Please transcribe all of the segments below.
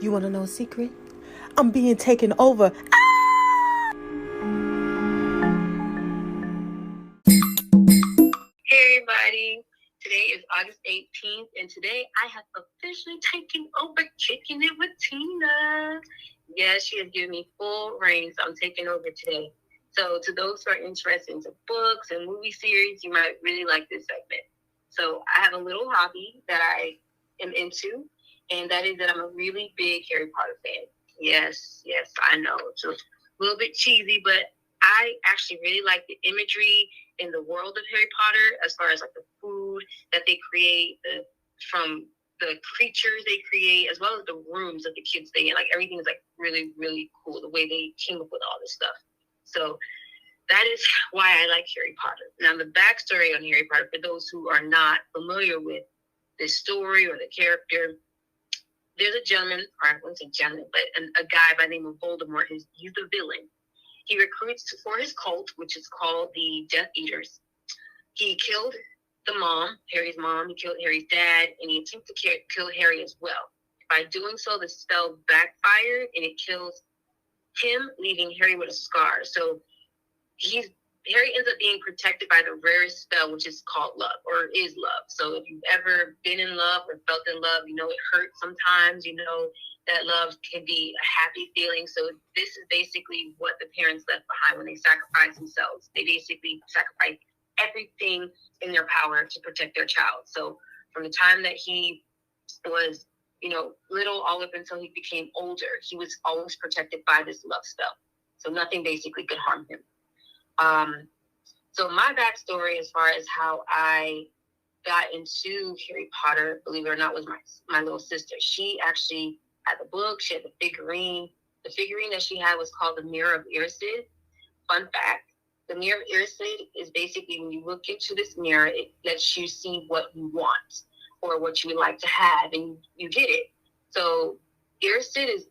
You want to know a secret? I'm being taken over. Hey everybody, today is August 18th and today I have officially taken over Kicking It with Tina. Yes, she has given me full reign, so I'm taking over today. So to those who are interested in books and movie series, you might really like this segment. So I have a little hobby that I am into, and that is that I'm a really big Harry Potter fan. Yes, I know. It's a little bit cheesy, but I actually really like the imagery in the world of Harry Potter, as far as like the food that they create, from the creatures they create, as well as the rooms that the kids stay in. Like everything is like really, really cool. The way they came up with all this stuff. So that is why I like Harry Potter. Now the backstory on Harry Potter, for those who are not familiar with this story or the character, there's a gentleman, or I wouldn't say gentleman, but a guy by the name of Voldemort. He's the villain. He recruits for his cult, which is called the Death Eaters. He killed the mom, Harry's mom. He killed Harry's dad, and he attempted to kill Harry as well. By doing so, the spell backfired, and it kills him, leaving Harry with a scar. So Harry ends up being protected by the rarest spell, which is called love, or is love. So if you've ever been in love or felt in love, you know it hurts sometimes. You know that love can be a happy feeling. So this is basically what the parents left behind when they sacrificed themselves. They basically sacrificed everything in their power to protect their child. So from the time that he was, little, all up until he became older, he was always protected by this love spell. So nothing basically could harm him. So my backstory, as far as how I got into Harry Potter, believe it or not, was my little sister. She actually had the book. She had the figurine. The figurine that she had was called the Mirror of Erised. Fun fact: the Mirror of Erised is basically when you look into this mirror, it lets you see what you want or what you would like to have, and you get it. So Erised is,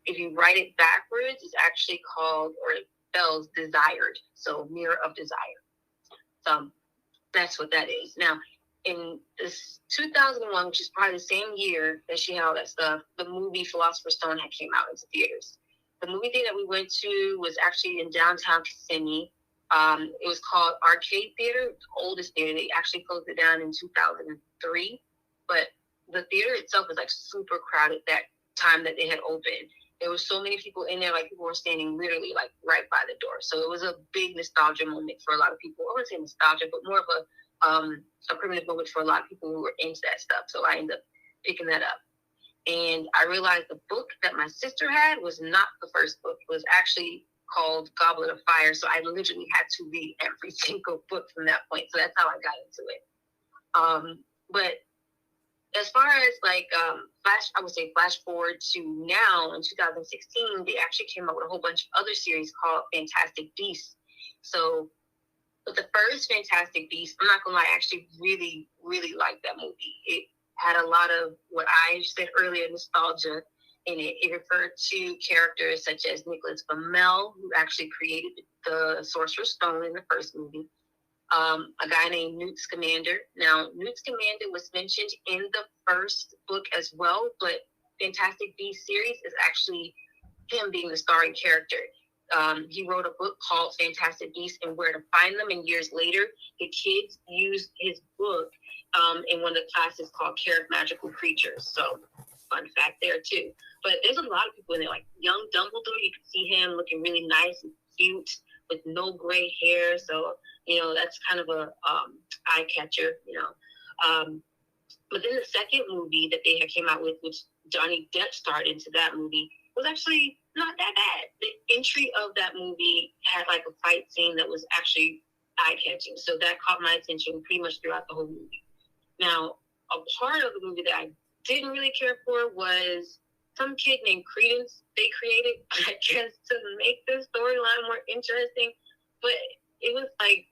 if you write it backwards, it's actually called, or it spells desired. So Mirror of Desire. So that's what that is. Now, in this 2001, which is probably the same year that she had all that stuff, the movie Philosopher's Stone had came out into theaters. The movie theater that we went to was actually in downtown Kissimmee. It was called Arcade Theater, the oldest theater. They actually closed it down in 2003. But the theater itself was like super crowded that time that they had opened. There were so many people in there, like people were standing literally like right by the door. So it was a big nostalgia moment for a lot of people. I wouldn't say nostalgia, but more of a primitive moment for a lot of people who were into that stuff. So I ended up picking that up. And I realized the book that my sister had was not the first book. It was actually called Goblet of Fire. So I literally had to read every single book from that point. So that's how I got into it. But as far as flash forward to now in 2016, they actually came out with a whole bunch of other series called Fantastic Beasts. So with the first Fantastic Beasts, I'm not gonna lie, I actually really, really liked that movie. It had a lot of what I said earlier, nostalgia in it. It referred to characters such as Nicholas Flamel, who actually created the Sorcerer's Stone in the first movie. A guy named Newt Scamander. Now, Newt Scamander was mentioned in the first book as well, but Fantastic Beasts series is actually him being the starring character. He wrote a book called Fantastic Beasts and Where to Find Them, and years later, the kids used his book in one of the classes called Care of Magical Creatures. So, fun fact there too. But there's a lot of people in there, like young Dumbledore. You can see him looking really nice and cute with no gray hair. So, that's kind of a eye catcher, But then the second movie that they had came out with, which Johnny Depp starred into that movie, was actually not that bad. The entry of that movie had like a fight scene that was actually eye-catching. So that caught my attention pretty much throughout the whole movie. Now, a part of the movie that I didn't really care for was some kid named Credence they created, I guess, to make the storyline more interesting. But it was like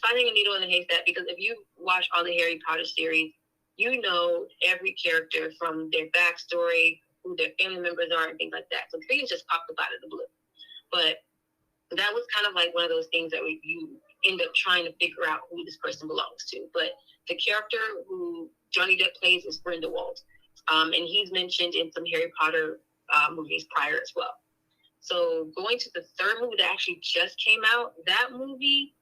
finding a needle in a haystack, because if you watch all the Harry Potter series, you know every character from their backstory, who their family members are, and things like that. So Credence just popped up out of the blue. But that was kind of like one of those things that you end up trying to figure out who this person belongs to. But the character who Johnny Depp plays is Grindelwald. And he's mentioned in some Harry Potter movies prior as well. So going to the third movie that actually just came out, that movie,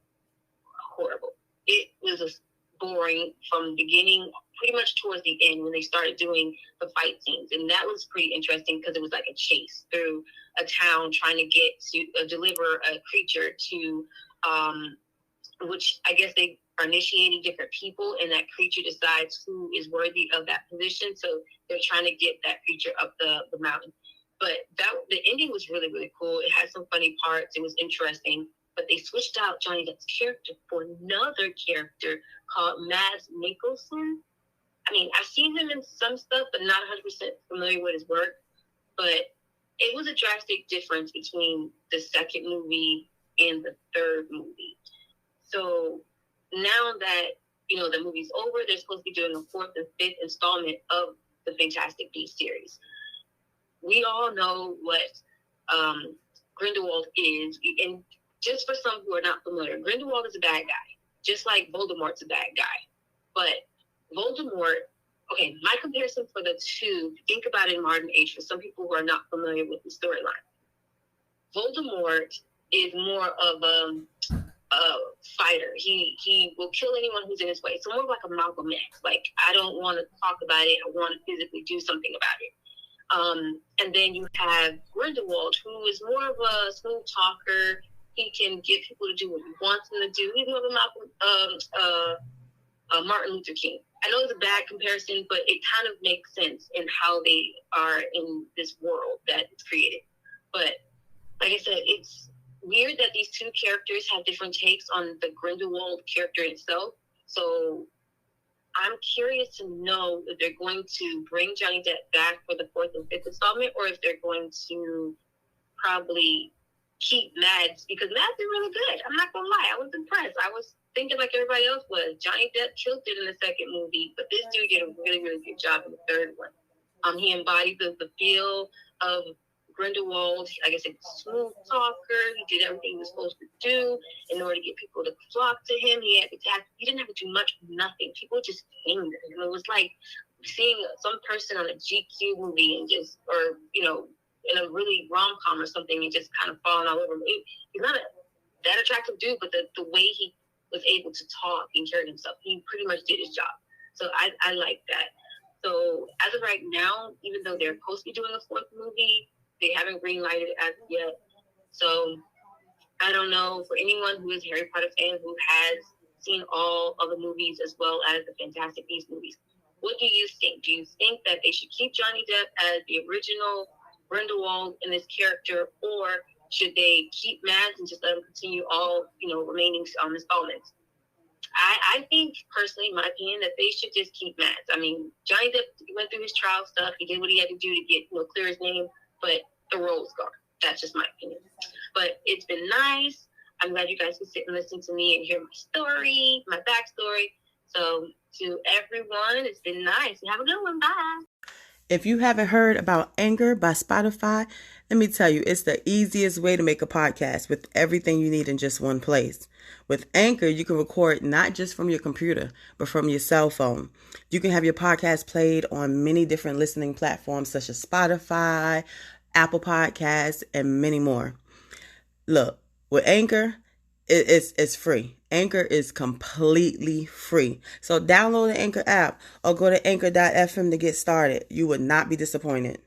horrible. It was boring from the beginning, pretty much towards the end when they started doing the fight scenes. And that was pretty interesting because it was like a chase through a town trying to get to deliver a creature to, which I guess they are initiating different people, and that creature decides who is worthy of that position. So they're trying to get that creature up the mountain. But the ending was really, really cool. It had some funny parts. It was interesting. But they switched out Johnny Depp's character for another character called Mads Mikkelsen. I mean, I've seen him in some stuff, but not 100% familiar with his work. But it was a drastic difference between the second movie and the third movie. So now that, the movie's over, they're supposed to be doing a fourth and fifth installment of the Fantastic Beasts series. We all know what Grindelwald is. And just for some who are not familiar, Grindelwald is a bad guy, just like Voldemort's a bad guy. But Voldemort, okay, my comparison for the two, think about it in modern age for some people who are not familiar with the storyline. Voldemort is more of a fighter. He will kill anyone who's in his way. So more like a Malcolm X. Like, I don't want to talk about it. I want to physically do something about it. And then you have Grindelwald, who is more of a smooth talker. He can get people to do what he wants them to do. He's more of a Martin Luther King. I know it's a bad comparison, but it kind of makes sense in how they are in this world that it's created. But like I said, it's weird that these two characters have different takes on the Grindelwald character itself. So I'm curious to know if they're going to bring Johnny Depp back for the fourth and fifth installment, or if they're going to probably keep Mads, because Mads is really good. I'm not gonna lie, I was impressed. I was thinking like everybody else was. Johnny Depp killed it in the second movie, but this dude did a really, really good job in the third one. He embodied the feel of Grindelwald. Like I said, smooth talker. He did everything he was supposed to do in order to get people to flock to him. He didn't have to do much of nothing. People just came to him. It was like seeing some person on a GQ movie and just, or in a really rom-com or something, and just kind of falling all over him. He's not that attractive dude, but the way he was able to talk and carry himself, he pretty much did his job. So I like that. So as of right now, even though they're supposed to be doing a fourth movie, they haven't green-lighted it as of yet. So I don't know, for anyone who is a Harry Potter fan who has seen all of the movies as well as the Fantastic Beasts movies, what do you think? Do you think that they should keep Johnny Depp as the original Grindelwald in this character, or should they keep Mads and just let him continue all, remaining installments? I think, personally, in my opinion, that they should just keep Mads. I mean, Johnny Depp went through his trial stuff. He did what he had to do to get, clear his name, but the role's gone. That's just my opinion. But it's been nice. I'm glad you guys can sit and listen to me and hear my story, my backstory. So to everyone, it's been nice. Have a good one. Bye. If you haven't heard about Anchor by Spotify, let me tell you, it's the easiest way to make a podcast with everything you need in just one place. With Anchor, you can record not just from your computer, but from your cell phone. You can have your podcast played on many different listening platforms such as Spotify, Apple Podcasts, and many more. Look, with Anchor, it's free. Anchor is completely free. So download the Anchor app or go to anchor.fm to get started. You would not be disappointed.